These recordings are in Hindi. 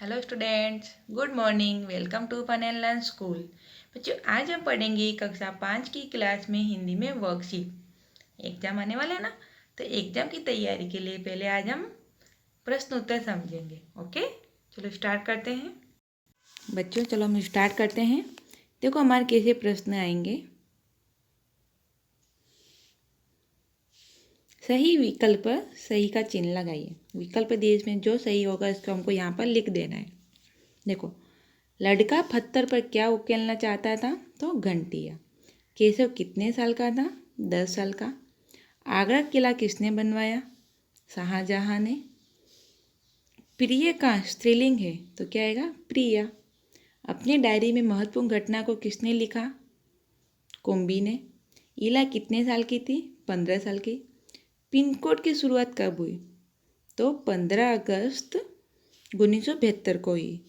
Hello students, good morning. Welcome to fun and learn school. बच्चों, आज हम पढ़ेंगे कक्षा 5 की क्लास में हिंदी में वर्कशीट। एग्जाम आने वाला है ना, तो एग्जाम की तैयारी के लिए पहले आज हम प्रश्न उत्तर समझेंगे। ओके, चलो स्टार्ट करते हैं। बच्चों चलो हम स्टार्ट करते हैं। देखो हमारे कैसे प्रश्न आएंगे। सही विकल्प पर सही का चिन्ह लगाइए। विकल्प दिए, इसमें जो सही होगा इसको हमको यहाँ पर लिख देना है। देखो, लड़का पत्थर पर क्या उकेलना चाहता था? तो घंटिया। केशव कितने साल का था? 10 साल का। आगरा किला किसने बनवाया? शाहजहां ने। प्रिय का स्त्रीलिंग है तो क्या आएगा? प्रिया। अपनी डायरी में महत्वपूर्ण घटना को किसने लिखा? कुंभी ने। इला कितने साल की थी? 15 साल की। पिन कोड की शुरुआत कब हुई? तो 15 अगस्त 1972 को हुई।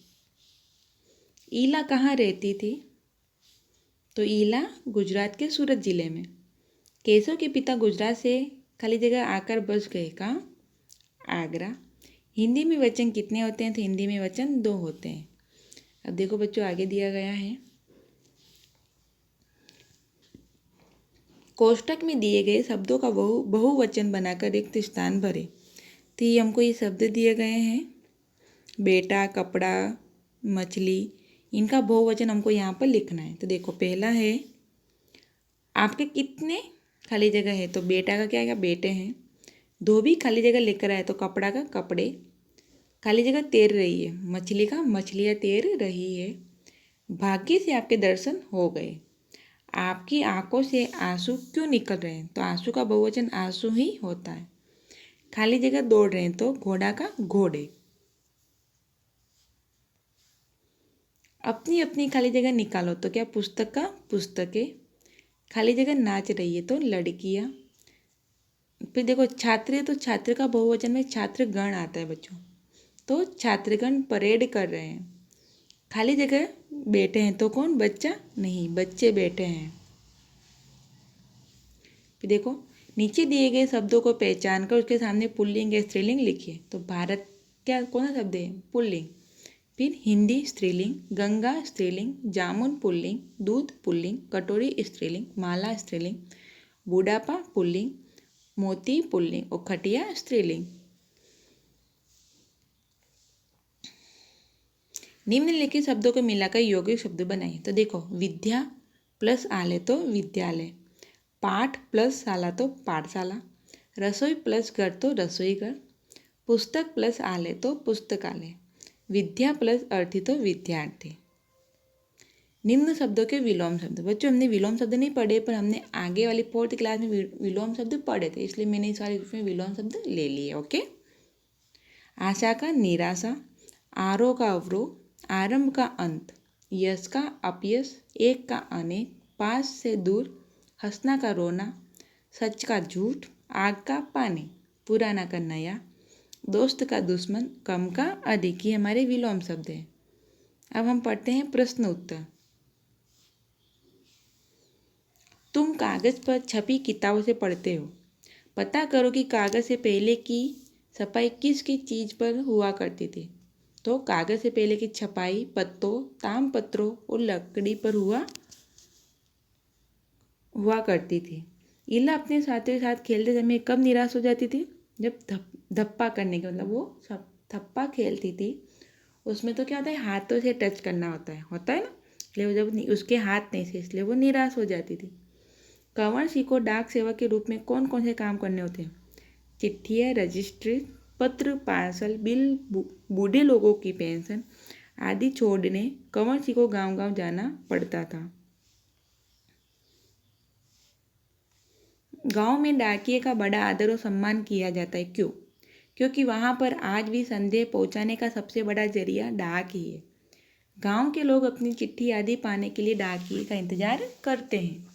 ईला कहाँ रहती थी? तो ईला गुजरात के सूरत जिले में। केशव के पिता गुजरात से खाली जगह आकर बस गए। कहाँ? आगरा। हिंदी में वचन कितने होते हैं? तो हिंदी में वचन 2 होते हैं। अब देखो बच्चों, आगे दिया गया है, कोष्टक में दिए गए शब्दों का बहुवचन बनाकर रिक्त स्थान भरे। तो ये हमको ये शब्द दिए गए हैं, बेटा, कपड़ा, मछली, इनका बहुवचन हमको यहाँ पर लिखना है। तो देखो, पहला है आपके कितने खाली जगह है, तो बेटा का क्या आएगा? बेटे हैं। धोबी खाली जगह लेकर आए तो कपड़ा का कपड़े। खाली जगह तैर रही है, मछली का मछलियाँ तैर रही है। भाग्य से आपके दर्शन हो गए। आपकी आंखों से आंसू क्यों निकल रहे हैं? तो आंसू का बहुवचन आंसू ही होता है। खाली जगह दौड़ रहे हैं तो घोड़ा का घोड़े। अपनी अपनी खाली जगह निकालो तो क्या? पुस्तक का पुस्तकें। खाली जगह नाच रही है तो लड़कियाँ। फिर देखो, छात्र है तो छात्र का बहुवचन में छात्रगण आता है बच्चों, तो छात्रगण परेड कर रहे हैं। खाली जगह बैठे हैं तो कौन? बच्चा नहीं, बच्चे बैठे हैं। फिर देखो, नीचे दिए गए शब्दों को पहचान कर उसके सामने पुल्लिंग या स्त्रीलिंग लिखिए। तो भारत क्या कौन सा शब्द है? पुल्लिंग। फिर हिंदी स्त्रीलिंग, गंगा स्त्रीलिंग, जामुन पुल्लिंग, दूध पुल्लिंग, कटोरी स्त्रीलिंग, माला स्त्रीलिंग, बुढ़ापा पुल्लिंग, मोती पुल्लिंग और खटिया स्त्रीलिंग। निम्नलिखित शब्दों को मिलाकर यौगिक शब्द बनाइए। तो देखो, विद्या प्लस आले तो विद्यालय, पाठ प्लस शाला तो पाठशाला, रसोई प्लस घर तो रसोई घर, पुस्तक प्लस आले तो पुस्तकालय, विद्या प्लस अर्थी तो विद्यार्थी। निम्न शब्दों के विलोम शब्द। बच्चों, हमने विलोम शब्द नहीं पढ़े, पर हमने आगे वाली 4th क्लास में विलोम शब्द पढ़े थे, इसलिए मैंने इस वाले में विलोम शब्द ले लिए। ओके। आशा का निराशा, आरोह का अवरोह, आरंभ का अंत, यश का अपयश, एक का अनेक, पास से दूर, हंसना का रोना, सच का झूठ, आग का पानी, पुराना का नया, दोस्त का दुश्मन, कम का अधिक। ये हमारे विलोम शब्द हैं। अब हम पढ़ते हैं प्रश्न उत्तर। तुम कागज पर छपी किताबों से पढ़ते हो। पता करो कि कागज से पहले की छपाई किस किस चीज़ पर हुआ करती थी। तो कागज से पहले की छपाई पत्तों, ताम पत्रों और लकड़ी पर हुआ करती थी। इला अपने साथियों के साथ खेलते समय कब निराश हो जाती थी? जब धप्पा करने के, मतलब वो थप्पा खेलती थी, उसमें तो क्या होता है? हाथों से टच करना होता है ना, इसलिए वो जब उसके हाथ नहीं थे इसलिए वो निराश हो जाती थी। कंवर सिंह को डाक सेवा के रूप में कौन कौन से काम करने होते हैं? चिट्ठियाँ, रजिस्ट्री, पत्र, पार्सल, बिल, बूढ़े लोगों की पेंशन आदि छोड़ने कंवर सिंह को गांव गांव जाना पड़ता था। गांव में डाकिये का बड़ा आदर और सम्मान किया जाता है। क्यों? क्योंकि वहां पर आज भी संदेश पहुंचाने का सबसे बड़ा जरिया डाक ही है। गांव के लोग अपनी चिट्ठी आदि पाने के लिए डाकिये का इंतजार करते हैं।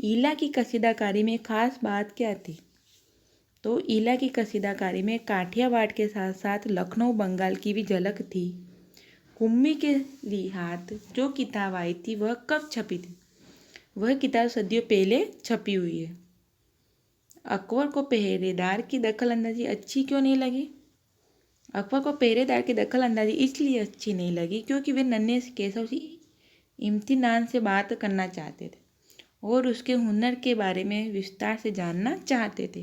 ईला की कसीदाकारी में खास बात क्या थी? तो ईला की कसीदाकारी में काठियावाड़ के साथ साथ लखनऊ बंगाल की भी झलक थी। कुम्मी के लिहात जो किताब आई थी वह कब छपी थी? वह किताब सदियों पहले छपी हुई है। अकबर को पहरेदार की दखल अंदाजी अच्छी क्यों नहीं लगी? अकबर को पहरेदार की दखल अंदाजी इसलिए अच्छी नहीं लगी क्योंकि वे नन्हे से केशव से इम्तिनान से बात करना चाहते थे और उसके हुनर के बारे में विस्तार से जानना चाहते थे।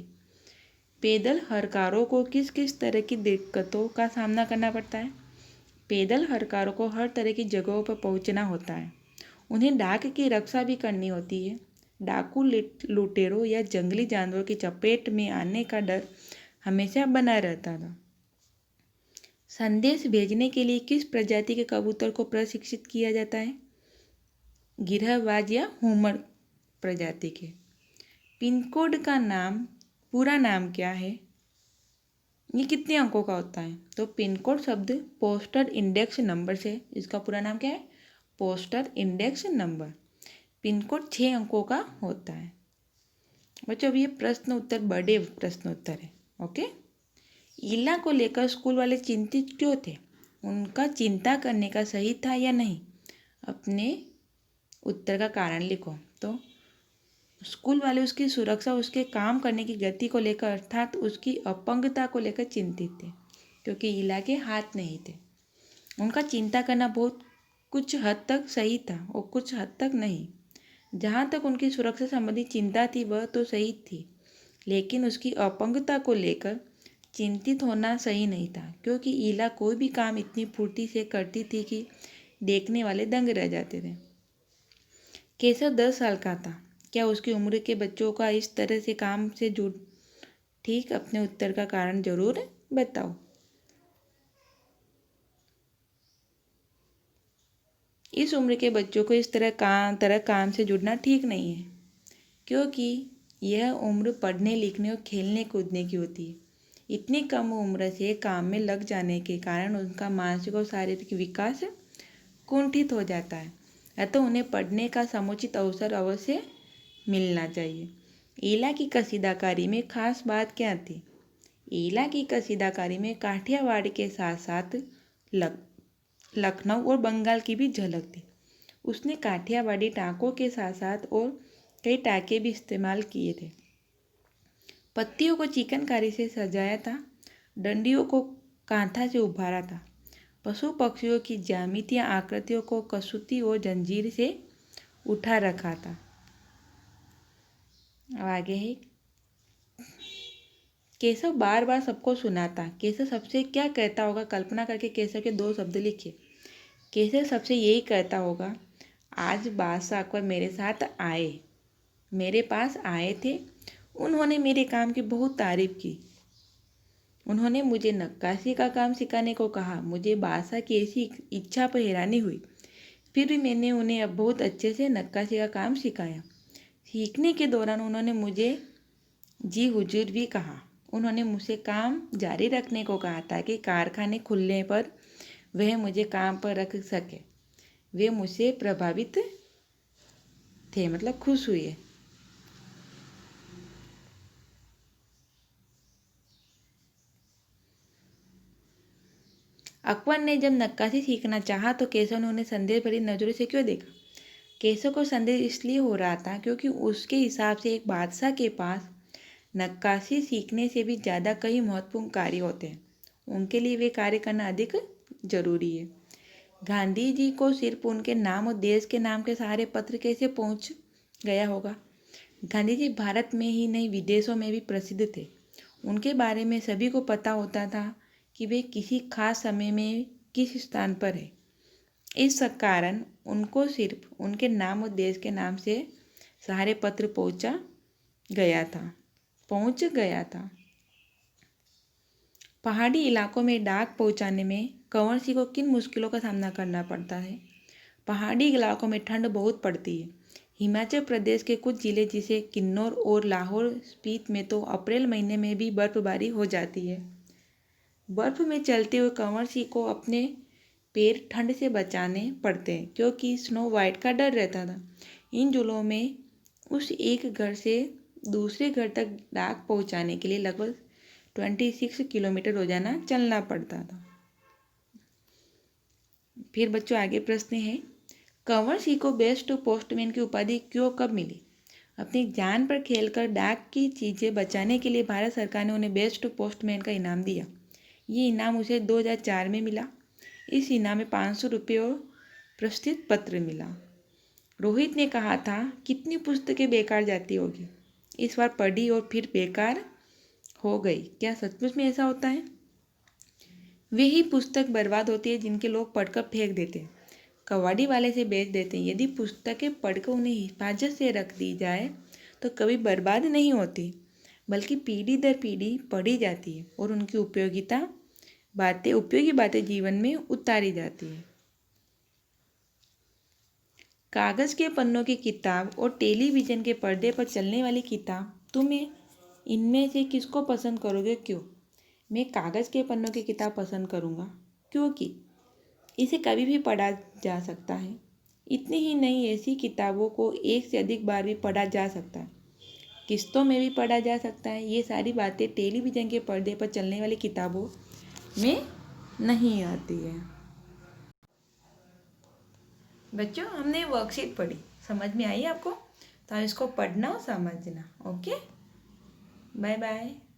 पैदल हरकारों को किस किस तरह की दिक्कतों का सामना करना पड़ता है? पैदल हरकारों को हर तरह की जगहों पर पहुंचना होता है। उन्हें डाक की रक्षा भी करनी होती है। डाकू लुटेरों या जंगली जानवरों की चपेट में आने का डर हमेशा बना रहता था। संदेश भेजने के लिए किस प्रजाति के कबूतर को प्रशिक्षित किया जाता है? गिरहबाज या हुमर प्रजाति के। पिन कोड का पूरा नाम क्या है? ये कितने अंकों का होता है? तो पिन कोड शब्द पोस्टल इंडेक्स नंबर से, इसका पूरा नाम क्या है? Postal index number. Pin code 6 अंकों का होता है। बच्चों अब ये प्रश्न उत्तर बड़े प्रश्न उत्तर है। ओके, ईला को लेकर स्कूल वाले चिंतित क्यों थे? उनका चिंता करने का सही था या नहीं? अपने उत्तर का कारण लिखो। तो स्कूल वाले उसकी सुरक्षा, उसके काम करने की गति को लेकर अर्थात उसकी अपंगता को लेकर चिंतित थे क्योंकि ईला के हाथ नहीं थे। उनका चिंता करना बहुत कुछ हद तक सही था और कुछ हद तक नहीं। जहाँ तक उनकी सुरक्षा संबंधी चिंता थी वह तो सही थी, लेकिन उसकी अपंगता को लेकर चिंतित होना सही नहीं था क्योंकि ईला कोई भी काम इतनी फुर्ती से करती थी कि देखने वाले दंग रह जाते थे। केशव 10 साल का था। क्या उसकी उम्र के बच्चों का इस तरह से काम से जुड़? ठीक, अपने उत्तर का कारण जरूर बताओ। इस उम्र के बच्चों को इस तरह काम से जुड़ना ठीक नहीं है क्योंकि यह उम्र पढ़ने लिखने और खेलने कूदने की होती है। इतनी कम उम्र से काम में लग जाने के कारण उनका मानसिक और शारीरिक विकास कुंठित हो जाता है, अतः उन्हें पढ़ने का समुचित अवसर अवश्य मिलना चाहिए। ईला की कसीदाकारी में खास बात क्या थी? ईला की कसीदाकारी में काठियावाड़ के साथ साथ लखनऊ और बंगाल की भी झलक थी। उसने काठियावाड़ी टाँकों के साथ साथ और कई टाँके भी इस्तेमाल किए थे। पत्तियों को चिकनकारी से सजाया था, डंडियों को कांथा से उभारा था, पशु पक्षियों की ज्यामितीय आकृतियों को कसूती और जंजीर से उठा रखा था। अब आगे है, केशव बार बार सबको सुनाता। केशव सबसे क्या कहता होगा? कल्पना करके केशव के 2 शब्द लिखिए। केशव सबसे यही कहता होगा, आज बादशाह अकबर मेरे साथ आए, मेरे पास आए थे। उन्होंने मेरे काम की बहुत तारीफ की। उन्होंने मुझे नक्काशी का काम सिखाने को कहा। मुझे बादशाह की ऐसी इच्छा पर हैरानी हुई, फिर भी मैंने उन्हें अब बहुत अच्छे से नक्काशी का काम सिखाया। सीखने के दौरान उन्होंने मुझे जी हुजूर भी कहा। उन्होंने मुझसे काम जारी रखने को कहा ताकि कारखाने खुलने पर वह मुझे काम पर रख सके। वे मुझसे प्रभावित थे, मतलब खुश हुए। अकबर ने जब नक्काशी सीखना चाहा तो केशव ने उन्हें संदेह भरी नजरों से क्यों देखा? केशव को संदेह इसलिए हो रहा था क्योंकि उसके हिसाब से एक बादशाह के पास नक्काशी सीखने से भी ज़्यादा कई महत्वपूर्ण कार्य होते हैं। उनके लिए वे कार्य करना अधिक जरूरी है। गांधी जी को सिर्फ उनके नाम और देश के नाम के सहारे पत्र कैसे पहुंच गया होगा? गांधी जी भारत में ही नहीं विदेशों में भी प्रसिद्ध थे। उनके बारे में सभी को पता होता था कि वे किसी खास समय में किस स्थान पर है। इस कारण उनको सिर्फ उनके नाम और देश के नाम से सहारे पत्र पहुंच गया था। पहाड़ी इलाकों में डाक पहुंचाने में कंवर सिंह को किन मुश्किलों का सामना करना पड़ता है? पहाड़ी इलाकों में ठंड बहुत पड़ती है। हिमाचल प्रदेश के कुछ जिले जैसे किन्नौर और लाहौर स्पीति में तो अप्रैल महीने में भी बर्फबारी हो जाती है। बर्फ में चलते हुए कंवर सिंह को अपने पैर ठंड से बचाने पड़ते हैं क्योंकि स्नो वाइट का डर रहता था। इन जिलों में उस एक घर से दूसरे घर तक डाक पहुंचाने के लिए लगभग 26 किलोमीटर रोजाना चलना पड़ता था। फिर बच्चों आगे प्रश्न है, कंवर सिंह को बेस्ट पोस्टमैन की उपाधि क्यों कब मिली? अपनी जान पर खेलकर डाक की चीज़ें बचाने के लिए भारत सरकार ने उन्हें बेस्ट पोस्टमैन का इनाम दिया। ये इनाम उसे 2004 में मिला। इस इनाम में 500 रुपये और प्रशस्ति पत्र मिला। रोहित ने कहा था, कितनी पुस्तकें बेकार जाती होगी। इस बार पढ़ी और फिर बेकार हो गई। क्या सचमुच में ऐसा होता है? वही पुस्तक बर्बाद होती है जिनके लोग पढ़कर फेंक देते हैं, कबाड़ी वाले से बेच देते हैं। यदि पुस्तकें पढ़कर उन्हें हिफाजत से रख दी जाए तो कभी बर्बाद नहीं होती, बल्कि पीढ़ी दर पीढ़ी पढ़ी जाती है और उनकी उपयोगी बातें जीवन में उतारी जाती है। कागज़ के पन्नों की किताब और टेलीविज़न के पर्दे पर चलने वाली किताब, तुम्हें इनमें से किसको पसंद करोगे, क्यों? मैं कागज़ के पन्नों की किताब पसंद करूँगा, क्योंकि इसे कभी भी पढ़ा जा सकता है। इतनी ही नहीं, ऐसी किताबों को एक से अधिक बार भी पढ़ा जा सकता है, किस्तों में भी पढ़ा जा सकता है। ये सारी बातें टेलीविज़न के पर्दे पर चलने वाली किताबों में नहीं आती है। बच्चों, हमने वर्कशीट पढ़ी, समझ में आई आपको? तो इसको पढ़ना और समझना। Okay, bye bye.